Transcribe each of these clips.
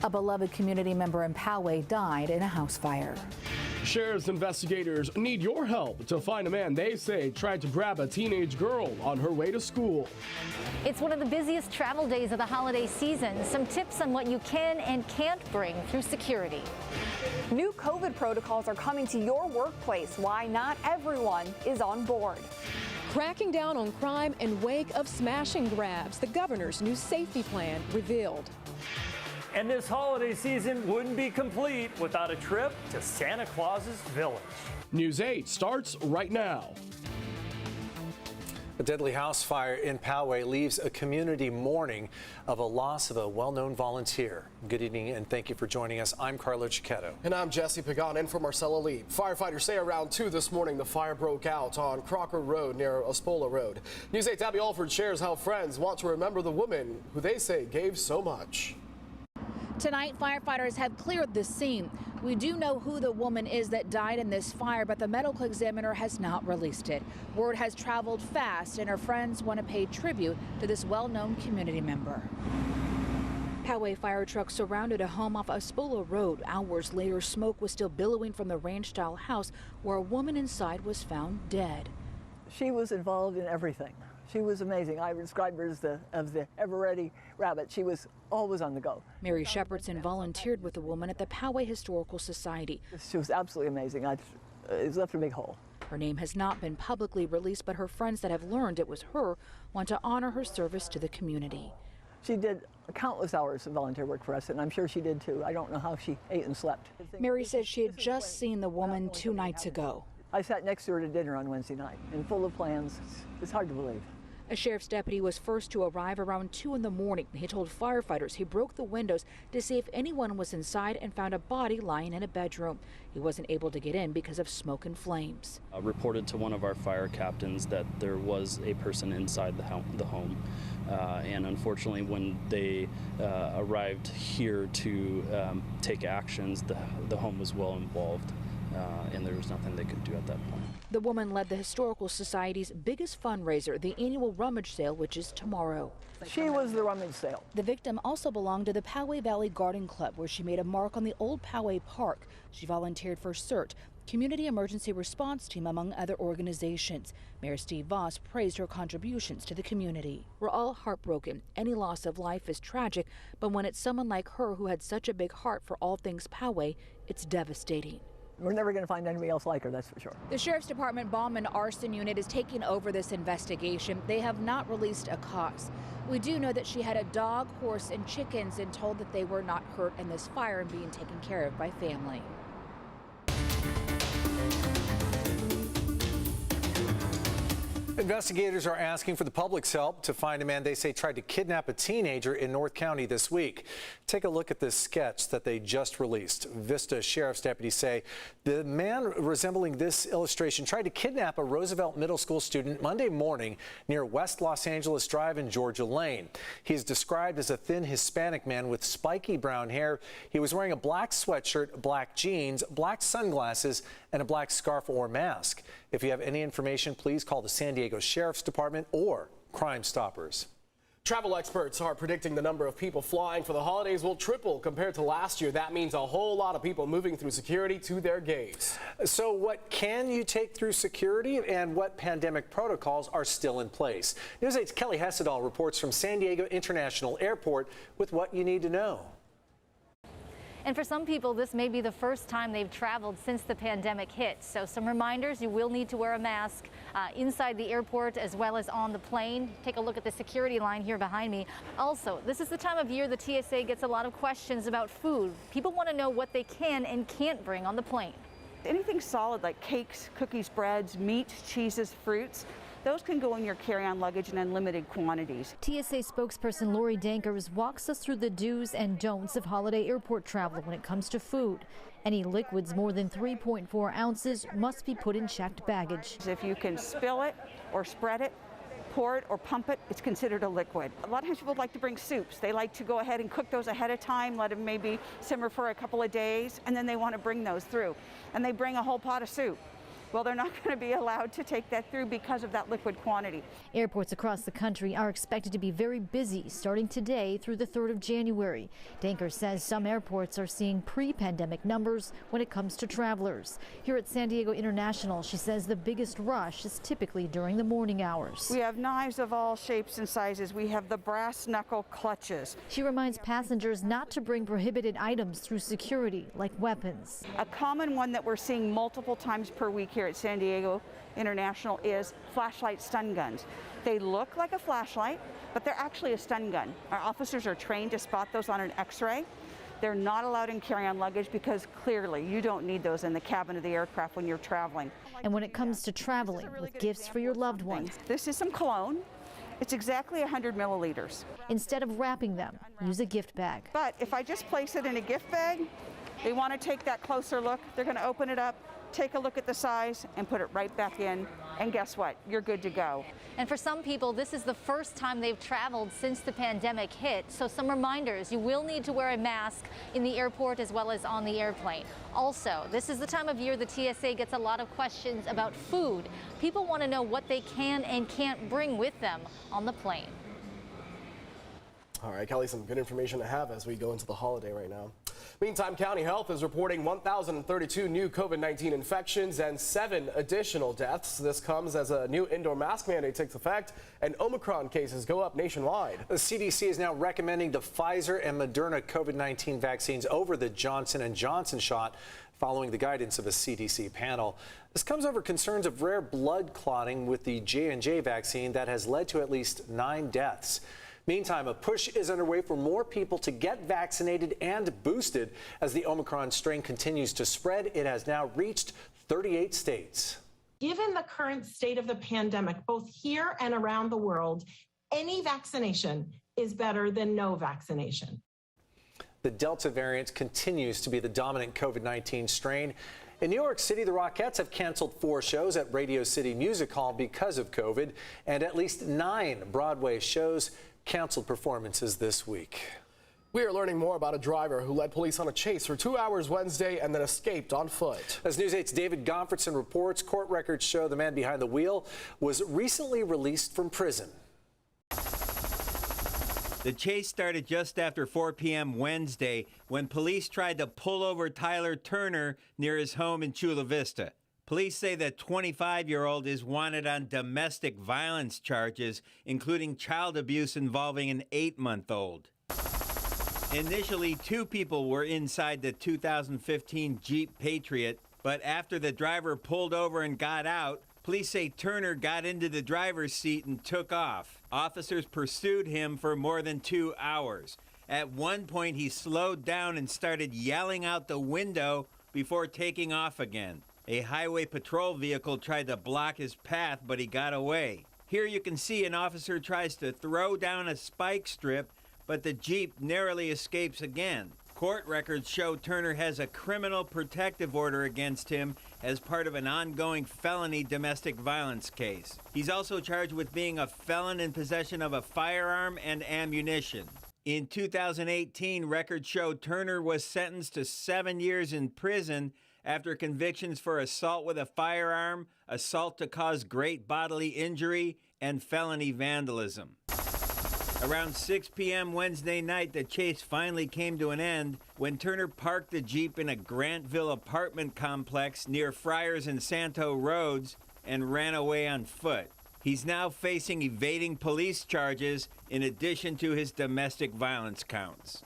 A beloved community member in Poway died in a house fire. Sheriff's investigators need your help to find a man they say tried to grab a teenage girl on her way to school. It's one of the busiest travel days of the holiday season. Some tips on what you can and can't bring through security. New COVID protocols are coming to your workplace. Why not everyone is on board. Cracking down on crime in wake of smash and grabs. The governor's new safety plan revealed. And this holiday season wouldn't be complete without a trip to Santa Claus's village. News 8 starts right now. A deadly house fire in Poway leaves a community mourning of a loss of a well-known volunteer. Good evening and thank you for joining us. I'm Carlo Cicchetto. And I'm Jesse Pagan in for Marcella Lee. Firefighters say around 2 this morning the fire broke out on Crocker Road near Ospola Road. News 8's Abby Alford shares how friends want to remember the woman who they say gave so much. Tonight, firefighters have cleared the scene. We do know who the woman is that died in this fire, but the medical examiner has not released it. Word has traveled fast, and her friends want to pay tribute to this well-known community member. Poway fire trucks surrounded a home off Ospola Road. Hours later, smoke was still billowing from the ranch-style house where a woman inside was found dead. She was involved in everything. She was amazing. I would describe her as the ever-ready rabbit. She was always on the go. Mary Shepherdson volunteered with the woman at the Poway Historical Society. She was absolutely amazing. It's left a big hole. Her name has not been publicly released, but her friends that have learned it was her want to honor her service to the community. She did countless hours of volunteer work for us, and I'm sure she did too. I don't know how she ate and slept. Mary says she had just seen the woman 2 nights ago. I sat next to her at dinner on Wednesday night, and full of plans. It's hard to believe. A sheriff's deputy was first to arrive around 2 in the morning. He told firefighters he broke the windows to see if anyone was inside and found a body lying in a bedroom. He wasn't able to get in because of smoke and flames. Reported to one of our fire captains that there was a person inside the home. And unfortunately, when they arrived here to take actions, the home was well involved. And there was nothing they could do at that point. The woman led the Historical Society's biggest fundraiser, the annual rummage sale, which is tomorrow. She was the rummage sale. The victim also belonged to the Poway Valley Garden Club, where she made a mark on the old Poway Park. She volunteered for CERT, Community Emergency Response Team, among other organizations. Mayor Steve Voss praised her contributions to the community. We're all heartbroken. Any loss of life is tragic, but when it's someone like her who had such a big heart for all things Poway, it's devastating. We're never going to find anybody else like her, that's for sure. The Sheriff's Department Bomb and Arson Unit is taking over this investigation. They have not released a cause. We do know that she had a dog, horse, and chickens and told that they were not hurt in this fire and being taken care of by family. Investigators are asking for the public's help to find a man they say tried to kidnap a teenager in North County this week. Take a look at this sketch that they just released. Vista Sheriff's deputies say the man resembling this illustration tried to kidnap a Roosevelt Middle School student Monday morning near West Los Angeles Drive and Georgia Lane. He is described as a thin Hispanic man with spiky brown hair. He was wearing a black sweatshirt, black jeans, black sunglasses, and a black scarf or mask. If you have any information, please call the San Diego Sheriff's Department or Crime Stoppers. Travel experts are predicting the number of people flying for the holidays will triple compared to last year. That means a whole lot of people moving through security to their gates. So what can you take through security and what pandemic protocols are still in place? News 8's Kelly Hessedal reports from San Diego International Airport with what you need to know. And for some people, this may be the first time they've traveled since the pandemic hit. So some reminders: you will need to wear a mask inside the airport as well as on the plane. Take a look at the security line here behind me. Also, this is the time of year the TSA gets a lot of questions about food. People want to know what they can and can't bring on the plane. Anything solid like cakes, cookies, breads, meat, cheeses, fruits, those can go in your carry-on luggage in unlimited quantities. TSA spokesperson Lori Dankers walks us through the do's and don'ts of holiday airport travel when it comes to food. Any liquids more than 3.4 ounces must be put in checked baggage. If you can spill it or spread it, pour it or pump it, it's considered a liquid. A lot of times people like to bring soups. They like to go ahead and cook those ahead of time, let them maybe simmer for a couple of days, and then they want to bring those through. And they bring a whole pot of soup. Well, they're not going to be allowed to take that through because of that liquid quantity. Airports across the country are expected to be very busy starting today through the 3rd of January. Danker says some airports are seeing pre-pandemic numbers when it comes to travelers. Here at San Diego International, she says the biggest rush is typically during the morning hours. We have knives of all shapes and sizes. We have the brass knuckle clutches. She reminds passengers not to bring prohibited items through security, like weapons. A common one that we're seeing multiple times per week here at San Diego International is flashlight stun guns. They look like a flashlight, but they're actually a stun gun. Our officers are trained to spot those on an X-ray. They're not allowed in carry-on luggage because clearly you don't need those in the cabin of the aircraft when you're traveling. And when it comes to traveling with gifts for your loved ones, this is some cologne. It's exactly 100 milliliters. Instead of wrapping them, use a gift bag. But if I just place it in a gift bag, they want to take that closer look. They're going to open it up, take a look at the size, and put it right back in. And guess what? You're good to go. And for some people, this is the first time they've traveled since the pandemic hit. So some reminders: you will need to wear a mask in the airport as well as on the airplane. Also, this is the time of year the TSA gets a lot of questions about food. People want to know what they can and can't bring with them on the plane. All right, Kelly, some good information to have as we go into the holiday right now. Meantime, County Health is reporting 1,032 new COVID-19 infections and 7 additional deaths. This comes as a new indoor mask mandate takes effect and Omicron cases go up nationwide. The CDC is now recommending the Pfizer and Moderna COVID-19 vaccines over the Johnson & Johnson shot, following the guidance of a CDC panel. This comes over concerns of rare blood clotting with the J&J vaccine that has led to at least 9 deaths. Meantime, a push is underway for more people to get vaccinated and boosted as the Omicron strain continues to spread. It has now reached 38 states. Given the current state of the pandemic, both here and around the world, any vaccination is better than no vaccination. The Delta variant continues to be the dominant COVID-19 strain. In New York City, the Rockettes have canceled 4 shows at Radio City Music Hall because of COVID, and at least 9 Broadway shows canceled performances this week. We are learning more about a driver who led police on a chase for 2 hours Wednesday and then escaped on foot. As News 8's David Gomphertson reports, court records show the man behind the wheel was recently released from prison. The chase started just after 4 p.m. Wednesday when police tried to pull over Tyler Turner near his home in Chula Vista. Police say the 25-year-old is wanted on domestic violence charges, including child abuse involving an 8-month-old. Initially, 2 people were inside the 2015 Jeep Patriot, but after the driver pulled over and got out, police say Turner got into the driver's seat and took off. Officers pursued him for more than 2 hours. At one point, he slowed down and started yelling out the window before taking off again. A highway patrol vehicle tried to block his path, but he got away. Here you can see an officer tries to throw down a spike strip, but the Jeep narrowly escapes again. Court records show Turner has a criminal protective order against him as part of an ongoing felony domestic violence case. He's also charged with being a felon in possession of a firearm and ammunition. In 2018, records show Turner was sentenced to 7 years in prison after convictions for assault with a firearm, assault to cause great bodily injury, and felony vandalism. Around 6 p.m. Wednesday night, the chase finally came to an end when Turner parked the Jeep in a Grantville apartment complex near Friars and Santo Roads and ran away on foot. He's now facing evading police charges in addition to his domestic violence counts.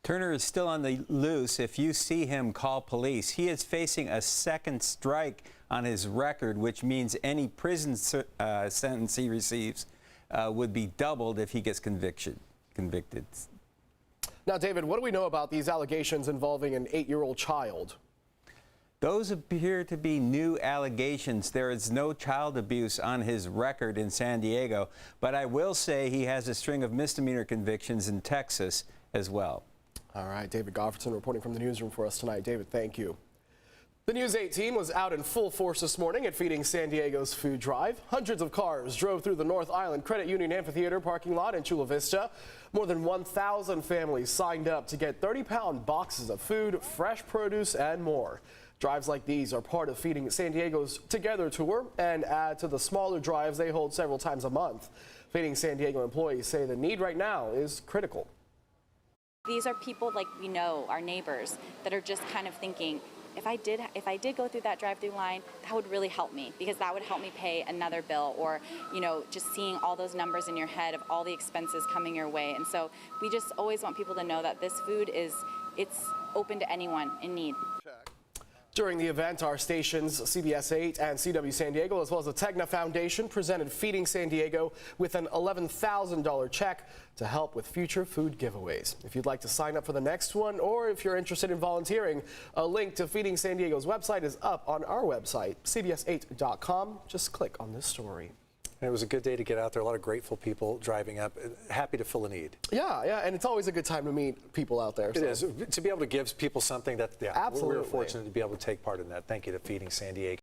Turner is still on the loose. If you see him, call police. He is facing a second strike on his record, which means any prison sentence he receives would be doubled if he gets convicted. Now, David, what do we know about these allegations involving an 8-year-old child? Those appear to be new allegations. There is no child abuse on his record in San Diego, but I will say he has a string of misdemeanor convictions in Texas as well. All right, David Gomphertson reporting from the newsroom for us tonight. David, thank you. The News 8 team was out in full force this morning at Feeding San Diego's food drive. Hundreds of cars drove through the North Island Credit Union Amphitheater parking lot in Chula Vista. More than 1,000 families signed up to get 30-pound boxes of food, fresh produce, and more. Drives like these are part of Feeding San Diego's Together tour and add to the smaller drives they hold several times a month. Feeding San Diego employees say the need right now is critical. These are people like we know, our neighbors, that are just kind of thinking, if I did go through that drive-through line, that would really help me, because that would help me pay another bill, or just seeing all those numbers in your head of all the expenses coming your way. And so we just always want people to know that this food it's open to anyone in need. During the event, our stations CBS 8 and CW San Diego, as well as the Tegna Foundation, presented Feeding San Diego with an $11,000 check to help with future food giveaways. If you'd like to sign up for the next one, or if you're interested in volunteering, a link to Feeding San Diego's website is up on our website, cbs8.com. Just click on this story. And it was a good day to get out there. A lot of grateful people driving up, happy to fill a need. Yeah, and it's always a good time to meet people out there. It is. To be able to give people something that, absolutely. We're fortunate to be able to take part in that. Thank you to Feeding San Diego.